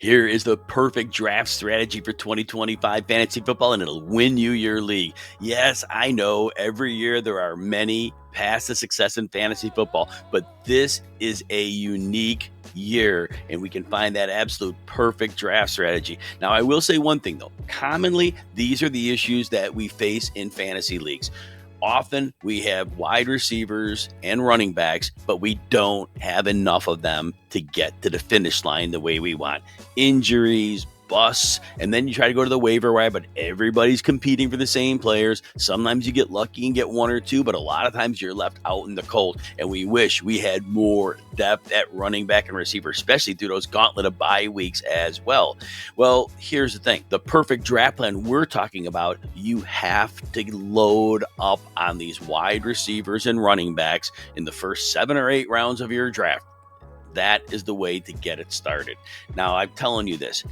Here is the perfect draft strategy for 2025 fantasy football, and it'll win you your league. Yes, I know every year there are many paths to success in fantasy football, but this is a unique year, and we can find that absolute perfect draft strategy. Now, I will say one thing, though. Commonly, these are the issues that we face in fantasy leagues. Often we have wide receivers and running backs, but we don't have enough of them to get to the finish line the way we want. Injuries, busts, and then you try to go to the waiver wire, but everybody's competing for the same players. Sometimes you get lucky and get one or two, but a lot of times you're left out in the cold. And we wish we had more depth at running back and receiver, especially through those gauntlet of bye weeks as well. Well, here's the thing. The perfect draft plan we're talking about, you have to load up on these wide receivers and running backs in the first 7 or 8 rounds of your draft. That is the way to get it started. Now, I'm telling you this,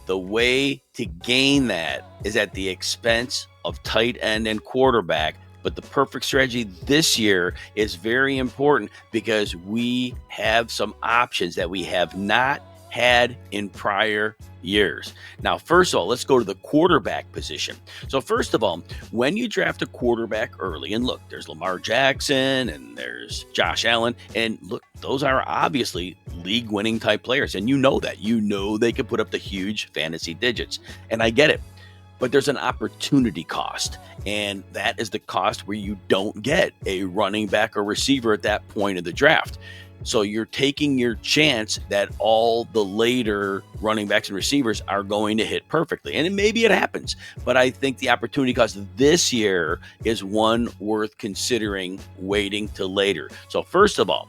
the way to gain that is at the expense of tight end and quarterback. But the perfect strategy this year is very important because we have some options that we have not had in prior years. Now, first of all, let's go to the quarterback position. So first of all, when you draft a quarterback early, and look, there's Lamar Jackson and there's Josh Allen, and look, those are obviously league-winning type players, and you know that. You know they could put up the huge fantasy digits, and I get it. But there's an opportunity cost, and that is the cost where you don't get a running back or receiver at that point of the draft. So you're taking your chance that all the later running backs and receivers are going to hit perfectly. And maybe it happens, but I think the opportunity cost this year is one worth considering waiting till later. So first of all,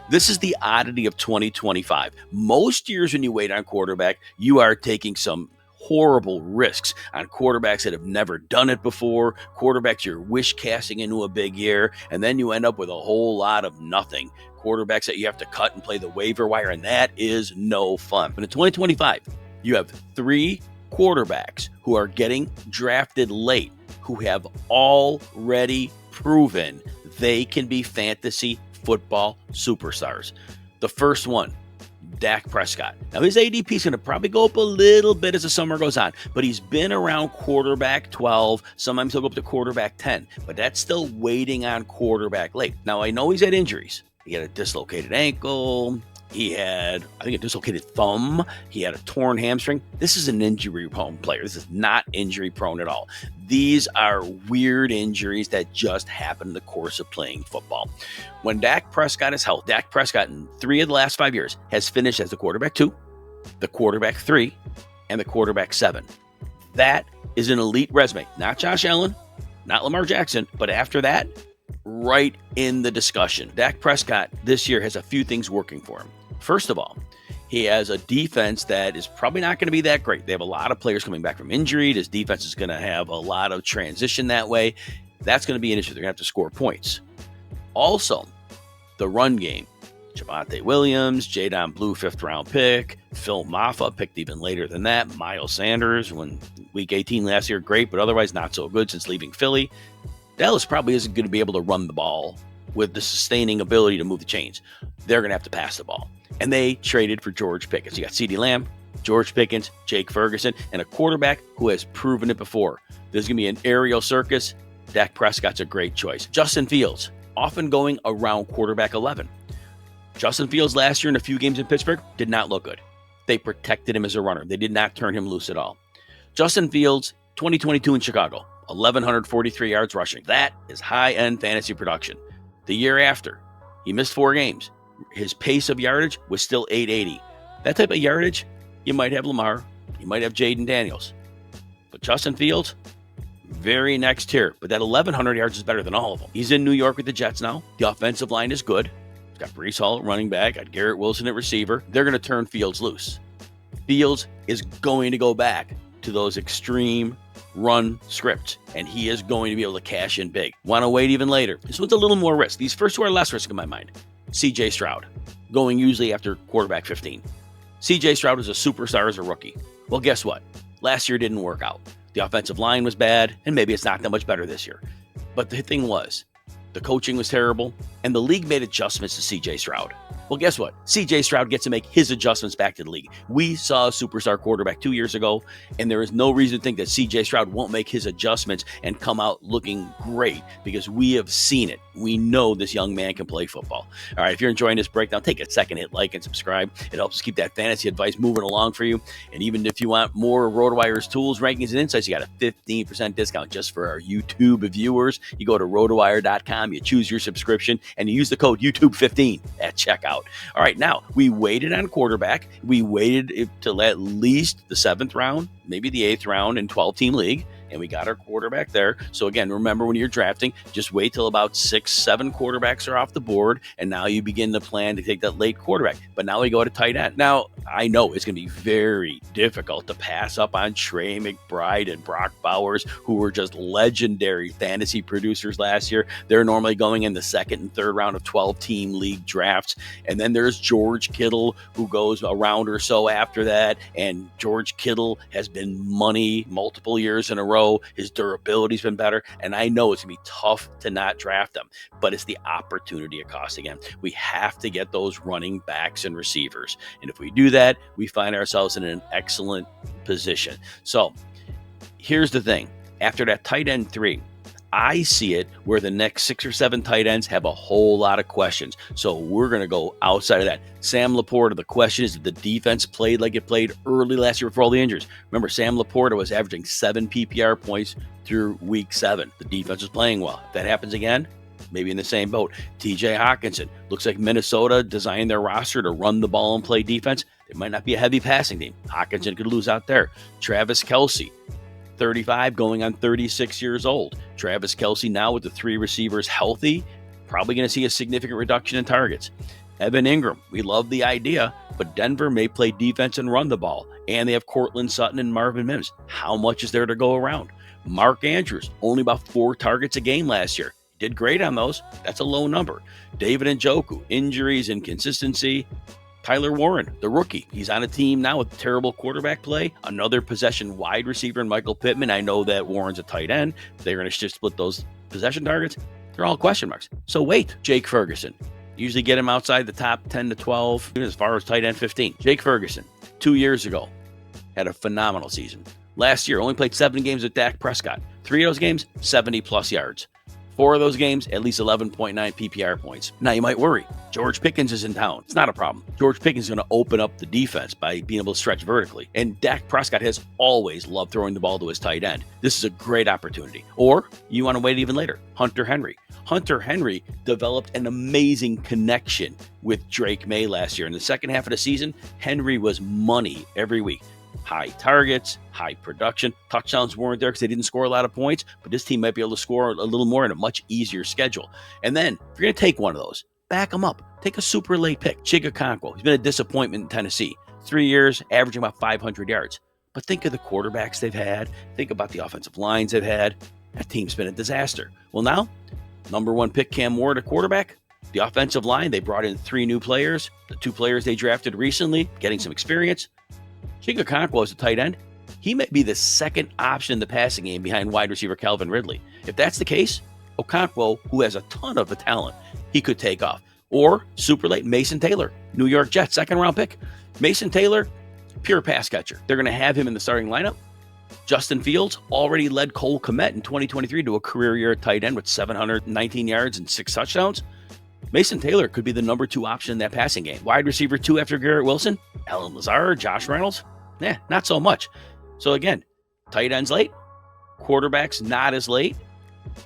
this is the oddity of 2025. Most years when you wait on quarterback, you are taking some horrible risks on quarterbacks that have never done it before, quarterbacks you're wish casting into a big year, and then you end up with a whole lot of nothing. Quarterbacks that you have to cut and play the waiver wire, and that is no fun. But in 2025, you have 3 quarterbacks who are getting drafted late, who have already proven they can be fantasy football superstars. The first one, Dak Prescott. Now, his ADP is going to probably go up a little bit as the summer goes on, but he's been around quarterback 12. Sometimes he'll go up to quarterback 10, but that's still waiting on quarterback late. Now, I know he's had injuries. He had a dislocated ankle. He had, I think, a dislocated thumb. He had a torn hamstring. This is an injury-prone player. This is not injury-prone at all. These are weird injuries that just happen in the course of playing football. When Dak Prescott is healthy, Dak Prescott in 3 of the last 5 years has finished as the quarterback 2, the quarterback 3, and the quarterback 7. That is an elite resume. Not Josh Allen, not Lamar Jackson, but after that, right in the discussion. Dak Prescott this year has a few things working for him. First of all, he has a defense that is probably not going to be that great. They have a lot of players coming back from injury. His defense is going to have a lot of transition that way. That's going to be an issue. They're going to have to score points. Also, the run game. Javonte Williams, Jadon Blue, 5th-round pick. Phil Maffa picked even later than that. Miles Sanders, when week 18 last year, great, but otherwise not so good since leaving Philly. Dallas probably isn't going to be able to run the ball with the sustaining ability to move the chains. They're going to have to pass the ball. And they traded for George Pickens. You got CeeDee Lamb, George Pickens, Jake Ferguson, and a quarterback who has proven it before. There's going to be an aerial circus. Dak Prescott's a great choice. Justin Fields, often going around quarterback 11. Justin Fields last year in a few games in Pittsburgh did not look good. They protected him as a runner. They did not turn him loose at all. Justin Fields, 2022 in Chicago, 1,143 yards rushing. That is high-end fantasy production. The year after, he missed 4 games. His pace of yardage was still 880. That type of yardage, you might have Lamar, you might have Jaden Daniels. But Justin Fields, very next tier. But that 1,100 yards is better than all of them. He's in New York with the Jets now. The offensive line is good. He's got Breece Hall at running back, got Garrett Wilson at receiver. They're going to turn Fields loose. Fields is going to go back to those extreme run scripts, and he is going to be able to cash in big. Want to wait even later? This one's a little more risk. These first 2 are less risk in my mind. CJ Stroud, going usually after quarterback 15. CJ Stroud is a superstar as a rookie. Well, guess what? Last year didn't work out. The offensive line was bad, and maybe it's not that much better this year. But the thing was, the coaching was terrible, and the league made adjustments to C.J. Stroud. Well, guess what? C.J. Stroud gets to make his adjustments back to the league. We saw a superstar quarterback 2 years ago, and there is no reason to think that C.J. Stroud won't make his adjustments and come out looking great, because we have seen it. We know this young man can play football. All right, if you're enjoying this breakdown, take a second, hit like and subscribe. It helps us keep that fantasy advice moving along for you. And even if you want more RotoWire's tools, rankings, and insights, you got a 15% discount just for our YouTube viewers. You go to rotowire.com, you choose your subscription, and you use the code YouTube15 at checkout. All right, now we waited on quarterback. We waited till at least the 7th round, maybe the 8th round in 12-team league, and we got our quarterback there. So again, remember, when you're drafting, just wait till about 6-7 quarterbacks are off the board, and now you begin to plan to take that late quarterback. But now we go to tight end. Now, I know it's going to be very difficult to pass up on Trey McBride and Brock Bowers, who were just legendary fantasy producers last year. They're normally going in the 2nd and 3rd round of 12-team league drafts. And then there's George Kittle, who goes a round or so after that. And George Kittle has been money multiple years in a row. His durability's been better, and I know it's going to be tough to not draft him, but it's the opportunity it costs. Again, we have to get those running backs and receivers, and if we do that, we find ourselves in an excellent position. So here's the thing. After that tight end 3, I see it where the next 6 or 7 tight ends have a whole lot of questions. So we're going to go outside of that. Sam Laporta, the question is, did the defense played like it played early last year before all the injuries? Remember, Sam Laporta was averaging 7 PPR points through week 7. The defense was playing well. If that happens again, maybe in the same boat. TJ Hawkinson, looks like Minnesota designed their roster to run the ball and play defense. It might not be a heavy passing team. Hawkinson could lose out there. Travis Kelce, 35 going on 36 years old. Travis Kelce now with the 3 receivers healthy, probably going to see a significant reduction in targets. Evan Ingram, we love the idea, but Denver may play defense and run the ball, and they have Cortland Sutton and Marvin Mims. How much is there to go around? Mark Andrews, only about 4 targets a game last year. Did great on those. That's a low number. David Njoku, injuries, inconsistency. Tyler Warren, the rookie, he's on a team now with terrible quarterback play. Another possession wide receiver in Michael Pittman. I know that Warren's a tight end. They're going to just split those possession targets. They're all question marks. So wait, Jake Ferguson. Usually get him outside the top 10 to 12, as far as tight end 15. Jake Ferguson, 2 years ago, had a phenomenal season. Last year, only played 7 games with Dak Prescott. 3 of those games, 70-plus yards. 4 of those games, at least 11.9 PPR points. Now, you might worry. George Pickens is in town. It's not a problem. George Pickens is going to open up the defense by being able to stretch vertically. And Dak Prescott has always loved throwing the ball to his tight end. This is a great opportunity. Or you want to wait even later. Hunter Henry. Hunter Henry developed an amazing connection with Drake May last year. In the second half of the season, Henry was money every week. High targets, high production. Touchdowns weren't there because they didn't score a lot of points, but this team might be able to score a little more in a much easier schedule. And then, if you're going to take one of those, back them up. Take a super late pick. Chig Okonkwo. He's been a disappointment in Tennessee. 3 years, averaging about 500 yards. But think of the quarterbacks they've had. Think about the offensive lines they've had. That team's been a disaster. Well, now, number 1 pick Cam Ward, a quarterback. The offensive line, they brought in 3 new players. The 2 players they drafted recently, getting some experience. Chig Okonkwo is a tight end. He may be the second option in the passing game behind wide receiver Calvin Ridley. If that's the case, Okonkwo, who has a ton of the talent, he could take off. Or, super late, Mason Taylor, New York Jets, 2nd round pick. Mason Taylor, pure pass catcher. They're going to have him in the starting lineup. Justin Fields already led Cole Kmet in 2023 to a career year at tight end with 719 yards and 6 touchdowns. Mason Taylor could be the number 2 option in that passing game. Wide receiver 2 after Garrett Wilson, Allen Lazard, Josh Reynolds. Not so much. So again, tight ends late, quarterbacks not as late,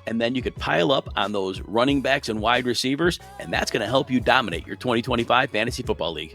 and then you could pile up on those running backs and wide receivers, and that's going to help you dominate your 2025 Fantasy Football League.